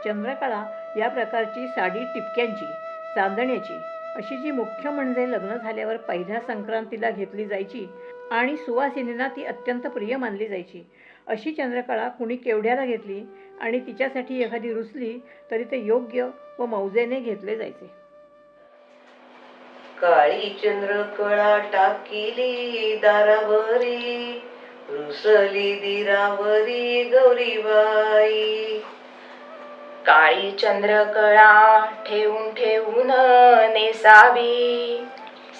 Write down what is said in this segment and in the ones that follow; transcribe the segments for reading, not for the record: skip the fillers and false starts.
चंद्रकळा या प्रकारची साडी टिपक्यांची, चांदण्याची अशी जी मुख्य म्हणजे लग्न झाल्यावर पहिल्या संक्रांतीला घेतली जायची आणि सुवासिनींना ती अत्यंत प्रिय मानली जायची. अशी चंद्रकळा कुणी केवढ्याला घेतली आणि तिच्यासाठी एखादी रुसली तरी ते योग्य व मौजेने घेतले जायचे. काळी चंद्रकळा टाकिली दारावरी, रुसली दिरावरी गौरीबाई. काळी चंद्रकळा ठेवून ठेवून नेसावी,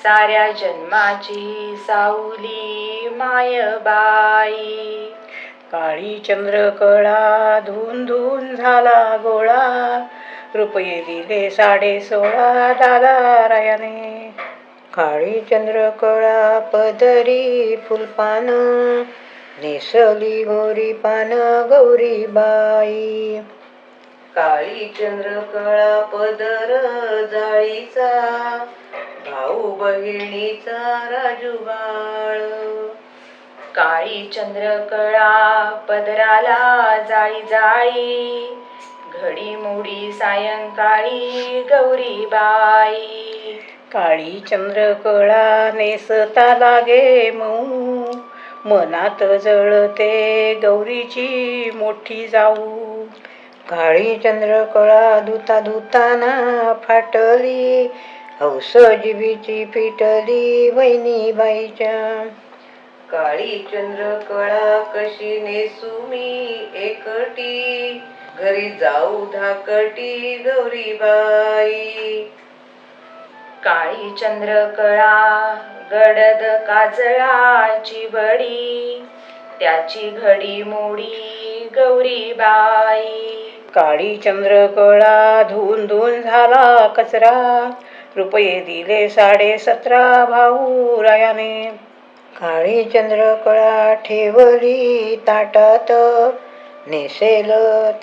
साऱ्या जन्माची सावली मायबाई. काळी चंद्रकळा धून धून झाला गोळा, रुपये दिले 16.5 दादारायाने. काळी चंद्रकळा पदरी फुलपान, नेसली गोरी पान गौरीबाई. काळी चंद्रकळा पदर जाळीचा, भाऊ बहिणीचा राजूबाळ. काळी चंद्रकळा पदराला जाळी जाळी, घडीमोडी सायंकाळी गौरीबाई. काळी चंद्रकळा नेसता लागे मऊ, मनात जळते गौरीची मोठी जाऊ. काळी चंद्रकळा धुता धुताना फाटली, हौस जिभीची पिटली वहिनीबाईच्या. काळी चंद्रकळा कशी नेसू मी एकटी, घरी जाऊ धाकटी गौरीबाई. काळी चंद्रकळा गडद काजळाची बडी, त्याची घडी मोडी गौरीबाई. काळी चंद्रकळा धून धून झाला कचरा, रुपये दिले 17.5 भाऊरायाने. काळी चंद्रकळा ठेवली ताटात, नेसेल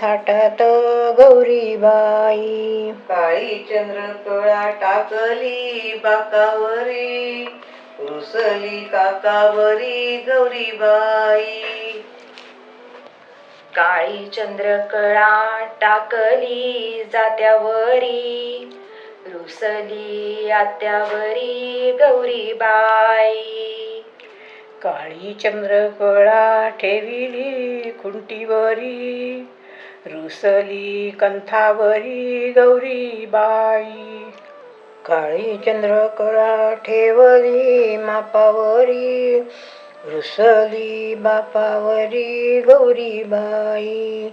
थाटात गौरीबाई. काळी चंद्रकळा टाकली बाकावरी, रुसली काकावरी गौरीबाई. काळी चंद्रकळा टाकली जात्यावरी, रुसली आत्यावरी गौरीबाई. काळी चंद्रकळा ठेविली खुंटीवरी, रुसली कंथावरी गौरीबाई. काळी चंद्रकळा ठेवली मापावरी, रुसली बापावरी गौरीबाई.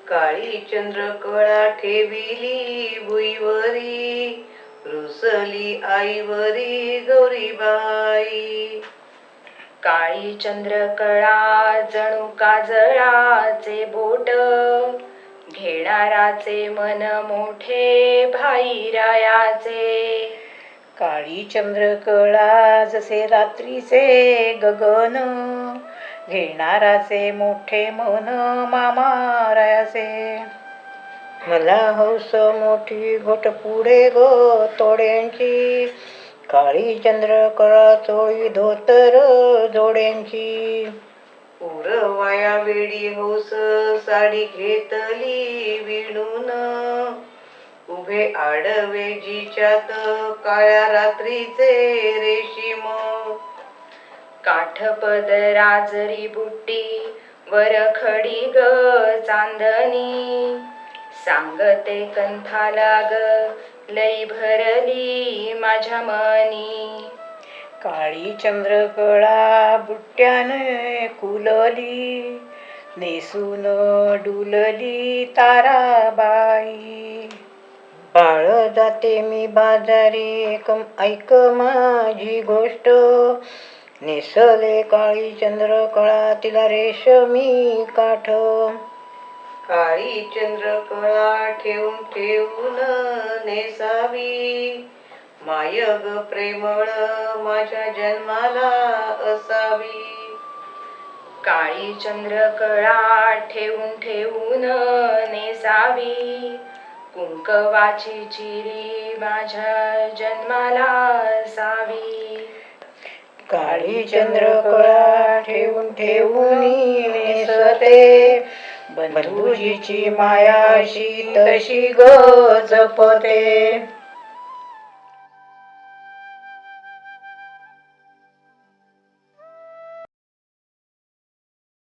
काळी चंद्रकळा ठेविली भुईवरी, रुसली आईवरी गौरीबाई. काळी चंद्रकळा जणू काजळाचे बोट, घेणाराचे मन मोठे भाईरायाचे. काळी चंद्रकळा जसे रात्रीचे गगन, घेणाराचे मोठे मन मामारायाचे. मला हौस मोठी घोट पुढे ग तोड्यांची, काळी चंद्रकळा चोळी धोतर जोड्यांची. उरवाया वेळी हौस साडी घेतली विणून, उभे आडवे जिच्यात काळ्या रात्रीचे रेशीम. काठपद राजरी बुट्टी वर खडी ग चांदणी, सांगते कंथाला ग लई भरली माझ्या मनी. काळी चंद्रकळा बुट्ट्याने कुलली, नेसून डुलली ताराबाई. बाळ जाते मी बाजारी ऐक माझी गोष्ट, नेसले काळी चंद्रकळा तिला रेशमी काठ. काळी चंद्रकळा ठेवून ठेवून नेसावी, मायग प्रेमळ माझ्या जन्माला असावी. काळी चंद्रकळा ठेवून ठेवून नेसावी, कुंकवाची चिरी माझ्या जन्माला असावी. काळी चंद्रकळा ठेवून ठेवून नेसते, बंधुजीची मायाशी तशी ग जपते